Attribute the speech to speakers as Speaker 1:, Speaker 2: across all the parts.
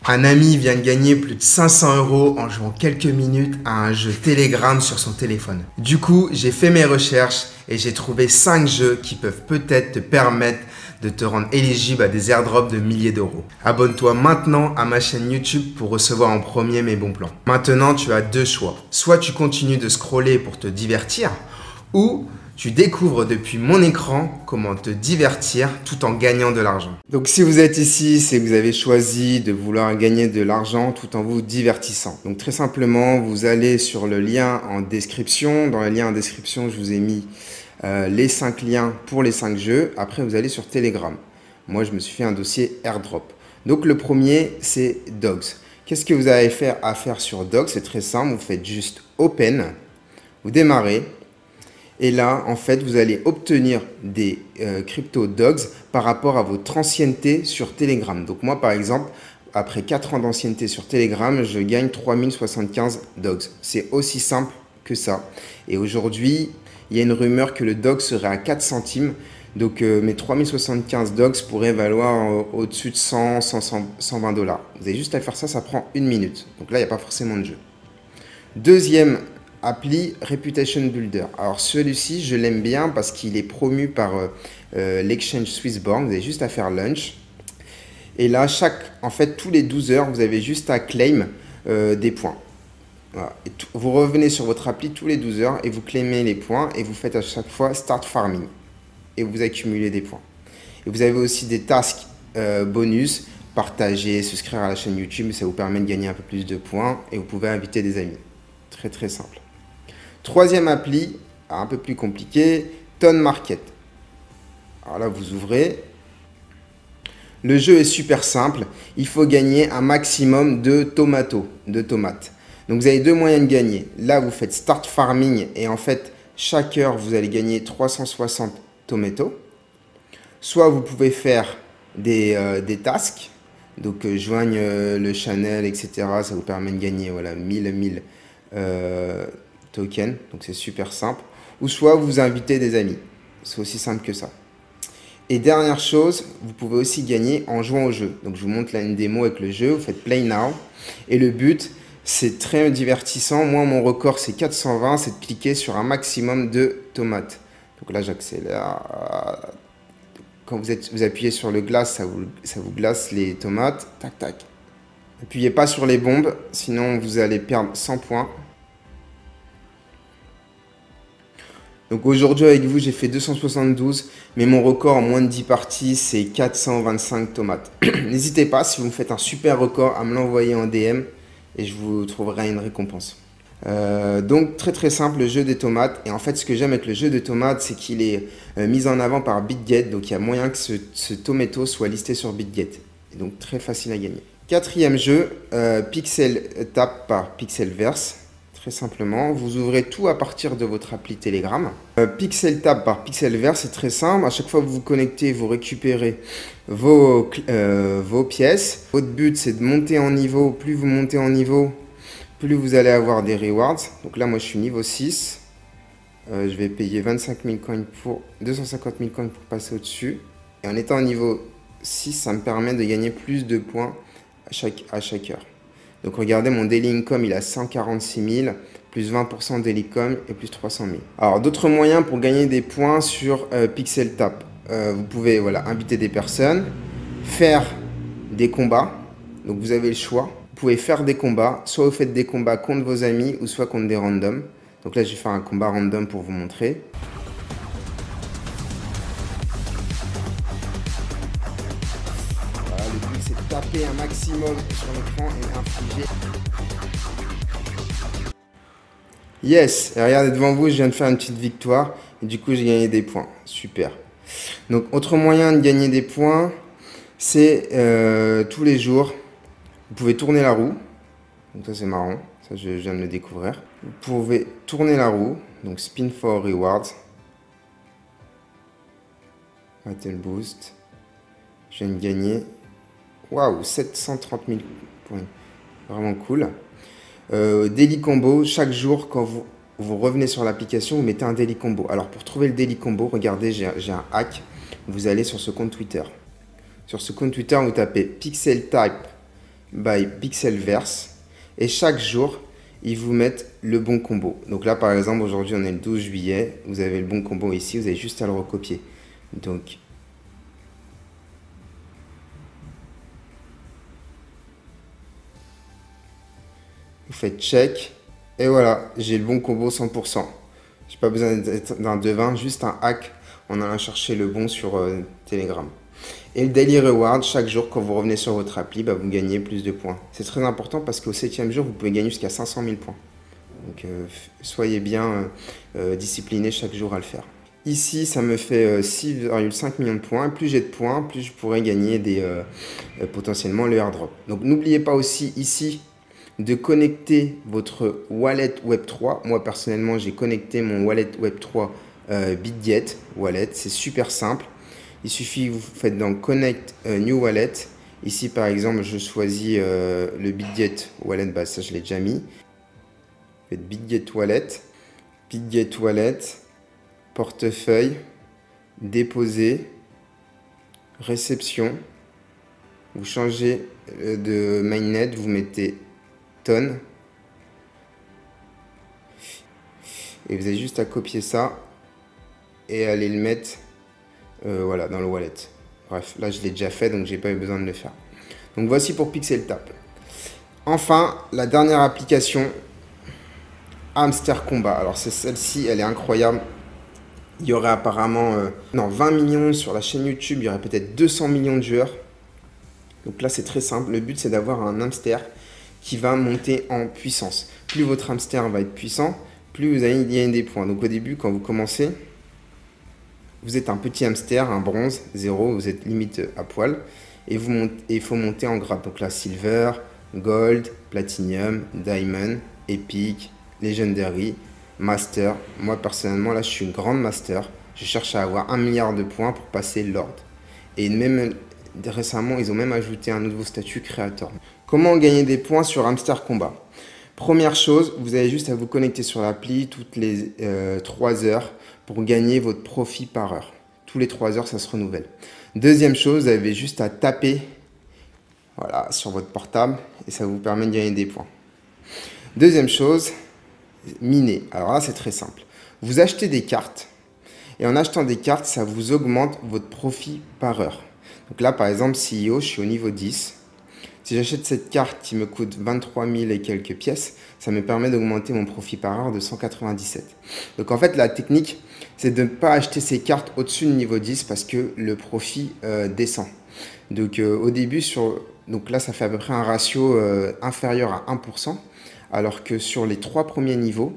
Speaker 1: Un ami vient de gagner plus de 500 € en jouant quelques minutes à un jeu Telegram sur son téléphone. Du coup, j'ai fait mes recherches et j'ai trouvé 5 jeux qui peuvent peut-être te permettre de te rendre éligible à des airdrops de milliers d'euros. Abonne-toi maintenant à ma chaîne YouTube pour recevoir en premier mes bons plans. Maintenant, tu as deux choix. Soit tu continues de scroller pour te divertir, ou tu découvres depuis mon écran comment te divertir tout en gagnant de l'argent. Donc si vous êtes ici, c'est que vous avez choisi de vouloir gagner de l'argent tout en vous divertissant. Donc très simplement, vous allez sur le lien en description. Dans le lien en description, je vous ai mis les 5 liens pour les 5 jeux. Après, vous allez sur Telegram. Moi, je me suis fait un dossier airdrop. Donc le premier, c'est Dogs. Qu'est-ce que vous avez à faire sur Dogs? C'est très simple, vous faites juste Open, vous démarrez. Et là, en fait, vous allez obtenir des crypto dogs par rapport à votre ancienneté sur Telegram. Donc moi, par exemple, après 4 ans d'ancienneté sur Telegram, je gagne 3075 dogs. C'est aussi simple que ça. Et aujourd'hui, il y a une rumeur que le dog serait à 4 centimes. Donc mes 3075 dogs pourraient valoir au-dessus de 100, 120 $. Vous avez juste à faire ça, ça prend 1 minute. Donc là, il n'y a pas forcément de jeu. Deuxième appli, Reputation Builder. Alors celui-ci, je l'aime bien parce qu'il est promu par l'exchange Swissborn. Vous avez juste à faire launch. Et là, en fait, tous les 12 heures, vous avez juste à claim des points. Voilà. Et vous revenez sur votre appli tous les 12 heures et vous claimez les points et vous faites à chaque fois Start Farming. Et vous accumulez des points. Et vous avez aussi des tasks bonus, partager, souscrire à la chaîne YouTube, ça vous permet de gagner un peu plus de points et vous pouvez inviter des amis. Très très simple. Troisième appli, un peu plus compliqué, Ton Market. Alors là, vous ouvrez. Le jeu est super simple. Il faut gagner un maximum de tomates. Donc vous avez deux moyens de gagner. Là, vous faites Start Farming et en fait, chaque heure, vous allez gagner 360 tomates. Soit vous pouvez faire des tasks. Donc joigne le channel, etc. Ça vous permet de gagner voilà, 1000 tokens. Donc c'est super simple. Ou soit vous invitez des amis. C'est aussi simple que ça. Et dernière chose, vous pouvez aussi gagner en jouant au jeu. Donc je vous montre là une démo avec le jeu. Vous faites Play Now. Et le but, c'est très divertissant. Moi, mon record, c'est 420. C'est de cliquer sur un maximum de tomates. Donc là, j'accélère. Quand vous appuyez sur le glace, ça vous glace les tomates. Tac, tac. N'appuyez pas sur les bombes, sinon vous allez perdre 100 points. Donc aujourd'hui avec vous, j'ai fait 272, mais mon record en moins de 10 parties, c'est 425 tomates. N'hésitez pas, si vous me faites un super record, à me l'envoyer en DM et je vous trouverai une récompense. Donc très très simple le jeu des tomates. Et en fait, ce que j'aime avec le jeu des tomates, c'est qu'il est mis en avant par BitGet. Donc il y a moyen que ce tomato soit listé sur BitGet. Et donc très facile à gagner. Quatrième jeu, Pixel Tap par Pixelverse. Très simplement, vous ouvrez tout à partir de votre appli Telegram. Pixel Tap par Pixelverse, c'est très simple. À chaque fois que vous vous connectez, vous récupérez vos pièces. Votre but, c'est de monter en niveau. Plus vous montez en niveau, plus vous allez avoir des rewards. Donc là, moi, je suis niveau 6. Je vais payer 250 000 coins pour passer au-dessus. Et en étant au niveau 6, ça me permet de gagner plus de points à chaque heure. Donc regardez, mon daily income, il a 146 000, plus 20% daily income et plus 300 000. Alors d'autres moyens pour gagner des points sur Pixel Tap. Vous pouvez inviter des personnes, faire des combats. Donc vous avez le choix. Vous pouvez faire des combats. Soit vous faites des combats contre vos amis ou soit contre des randoms. Donc là, je vais faire un combat random pour vous montrer. C'est de taper un maximum sur l'écran et infliger. Yes, et regardez devant vous, je viens de faire une petite victoire et du coup j'ai gagné des points. Super. Donc autre moyen de gagner des points, c'est tous les jours, vous pouvez tourner la roue. Donc ça c'est marrant, ça je viens de le découvrir. Vous pouvez tourner la roue, donc spin for rewards. Battle boost. Je viens de gagner. Waouh, 730 000 points. Vraiment cool. Daily combo, chaque jour, quand vous revenez sur l'application, vous mettez un daily combo. Alors, pour trouver le daily combo, regardez, j'ai un hack. Vous allez sur ce compte Twitter. Sur ce compte Twitter, vous tapez Pixel Type by Pixelverse. Et chaque jour, ils vous mettent le bon combo. Donc là, par exemple, aujourd'hui, on est le 12 juillet. Vous avez le bon combo ici. Vous avez juste à le recopier. Donc, vous faites check. Et voilà, j'ai le bon combo 100%. Je n'ai pas besoin d'un devin, juste un hack en allant chercher le bon sur Telegram. Et le Daily Reward, chaque jour, quand vous revenez sur votre appli, bah, vous gagnez plus de points. C'est très important parce qu'au 7e jour, vous pouvez gagner jusqu'à 500 000 points. Donc, soyez bien discipliné chaque jour à le faire. Ici, ça me fait 6,5 millions de points. Plus j'ai de points, plus je pourrais gagner potentiellement le airdrop. Donc, n'oubliez pas aussi ici de connecter votre wallet Web3. Moi, personnellement, j'ai connecté mon wallet Web3 Bitget Wallet. C'est super simple. Il suffit, vous faites dans Connect New Wallet. Ici, par exemple, je choisis le Bitget Wallet. Bah, ça, je l'ai déjà mis. Faites Bitget Wallet. Bitget Wallet. Portefeuille. Déposer. Réception. Vous changez de mainnet. Vous mettez tonne. Et vous avez juste à copier ça. Et aller le mettre voilà, dans le wallet. Bref, là je l'ai déjà fait, donc j'ai pas eu besoin de le faire. Donc voici pour PixelTap. Enfin, la dernière application, Hamster Combat. Alors c'est celle-ci, elle est incroyable. Il y aurait apparemment 20 millions sur la chaîne YouTube, il y aurait peut-être 200 millions de joueurs. Donc là c'est très simple, le but c'est d'avoir un hamster qui va monter en puissance. Plus votre hamster va être puissant, plus vous allez gagner des points. Donc au début, quand vous commencez, vous êtes un petit hamster, un bronze, 0, vous êtes limite à poil. Et il faut monter en grade. Donc là, silver, gold, platinum, diamond, epic, legendary, master. Moi, personnellement, là, je suis une grande master. Je cherche à avoir 1 milliard de points pour passer lord. Et même récemment, ils ont même ajouté un nouveau statut créateur. Comment gagner des points sur Hamster Combat? Première chose, vous avez juste à vous connecter sur l'appli toutes les 3 heures pour gagner votre profit par heure. Tous les 3 heures, ça se renouvelle. Deuxième chose, vous avez juste à taper voilà, sur votre portable et ça vous permet de gagner des points. Deuxième chose, miner. Alors là, c'est très simple. Vous achetez des cartes et en achetant des cartes, ça vous augmente votre profit par heure. Donc là, par exemple, CEO, je suis au niveau 10. Si j'achète cette carte qui me coûte 23 000 et quelques pièces, ça me permet d'augmenter mon profit par heure de 197. Donc en fait, la technique, c'est de ne pas acheter ces cartes au-dessus du niveau 10 parce que le profit descend. Donc au début, donc là, ça fait à peu près un ratio inférieur à 1%, alors que sur les 3 premiers niveaux,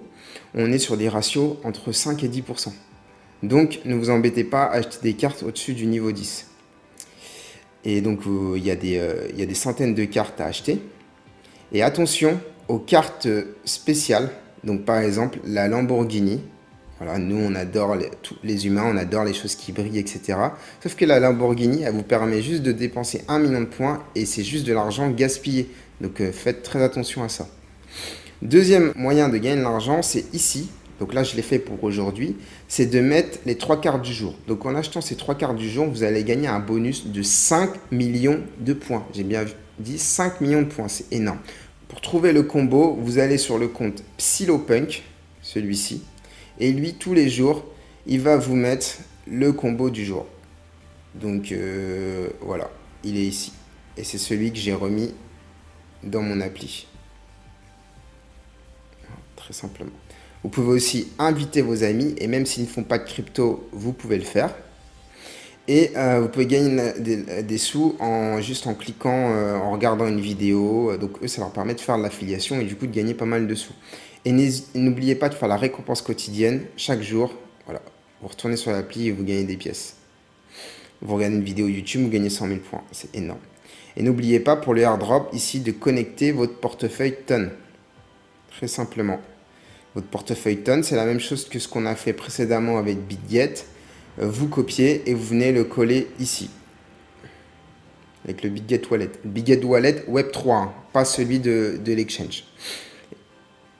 Speaker 1: on est sur des ratios entre 5 et 10%. Donc ne vous embêtez pas à acheter des cartes au-dessus du niveau 10. Et donc, il y a des centaines de cartes à acheter. Et attention aux cartes spéciales. Donc, par exemple, la Lamborghini. Voilà, nous, on adore, tous les humains, on adore les choses qui brillent, etc. Sauf que la Lamborghini, elle vous permet juste de dépenser 1 million de points et c'est juste de l'argent gaspillé. Donc, faites très attention à ça. Deuxième moyen de gagner de l'argent, c'est ici. Donc là, je l'ai fait pour aujourd'hui, c'est de mettre les 3 cartes du jour. Donc en achetant ces 3 cartes du jour, vous allez gagner un bonus de 5 millions de points. J'ai bien dit 5 millions de points, c'est énorme. Pour trouver le combo, vous allez sur le compte Psylopunk, celui-ci. Et lui, tous les jours, il va vous mettre le combo du jour. Donc voilà, il est ici. Et c'est celui que j'ai remis dans mon appli. Très simplement. Vous pouvez aussi inviter vos amis et même s'ils ne font pas de crypto, vous pouvez le faire. Et vous pouvez gagner des sous juste en cliquant, en regardant une vidéo. Donc eux, ça leur permet de faire de l'affiliation et du coup de gagner pas mal de sous. Et n'oubliez pas de faire la récompense quotidienne chaque jour. Voilà, vous retournez sur l'appli et vous gagnez des pièces. Vous regardez une vidéo YouTube, vous gagnez 100 000 points. C'est énorme. Et n'oubliez pas pour le airdrop ici de connecter votre portefeuille tonne. Très simplement. Votre portefeuille tonne, c'est la même chose que ce qu'on a fait précédemment avec Bitget. Vous copiez et vous venez le coller ici. Avec le Bitget Wallet. Bitget Wallet Web3, hein, pas celui de l'exchange.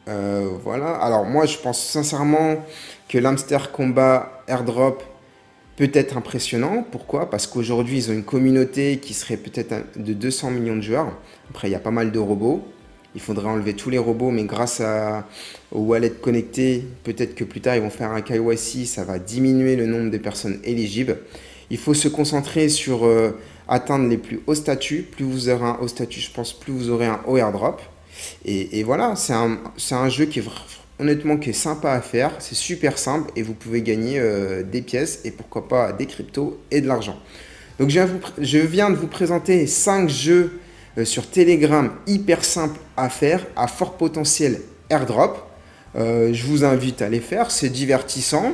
Speaker 1: Voilà. Alors moi, je pense sincèrement que l'Hamster Combat Airdrop peut être impressionnant. Pourquoi? Parce qu'aujourd'hui, ils ont une communauté qui serait peut-être de 200 millions de joueurs. Après, il y a pas mal de robots. Il faudrait enlever tous les robots, mais grâce aux wallets connectés, peut-être que plus tard, ils vont faire un KYC, ça va diminuer le nombre de personnes éligibles. Il faut se concentrer sur atteindre les plus hauts statuts. Plus vous aurez un haut statut, je pense, plus vous aurez un haut airdrop. Et voilà, c'est un jeu qui est honnêtement qui est sympa à faire. C'est super simple et vous pouvez gagner des pièces et pourquoi pas des cryptos et de l'argent. Donc je viens de vous présenter 5 jeux sur Telegram hyper simples à faire, à fort potentiel airdrop. Je vous invite à les faire, c'est divertissant.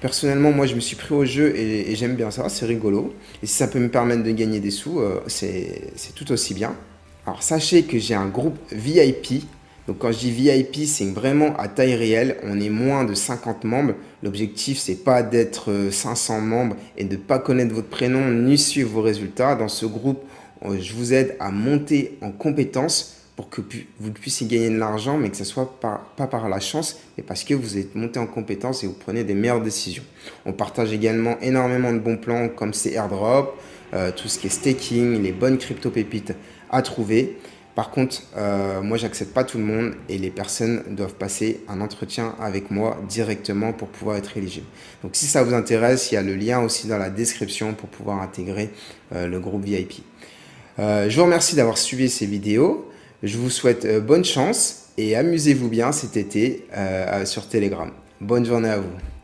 Speaker 1: Personnellement, moi, je me suis pris au jeu et j'aime bien ça, c'est rigolo. Et si ça peut me permettre de gagner des sous, c'est tout aussi bien. Alors, sachez que j'ai un groupe VIP. Donc, quand je dis VIP, c'est vraiment à taille réelle. On est moins de 50 membres. L'objectif, c'est pas d'être 500 membres et de ne pas connaître votre prénom ni suivre vos résultats. Dans ce groupe, je vous aide à monter en compétences pour que vous puissiez gagner de l'argent, mais que ce ne soit pas par la chance, mais parce que vous êtes monté en compétences et vous prenez des meilleures décisions. On partage également énormément de bons plans comme ces airdrops, tout ce qui est staking, les bonnes crypto-pépites à trouver. Par contre, moi, j'accepte pas tout le monde et les personnes doivent passer un entretien avec moi directement pour pouvoir être éligibles. Donc, si ça vous intéresse, il y a le lien aussi dans la description pour pouvoir intégrer le groupe VIP. Je vous remercie d'avoir suivi ces vidéos. Je vous souhaite bonne chance et amusez-vous bien cet été sur Telegram. Bonne journée à vous.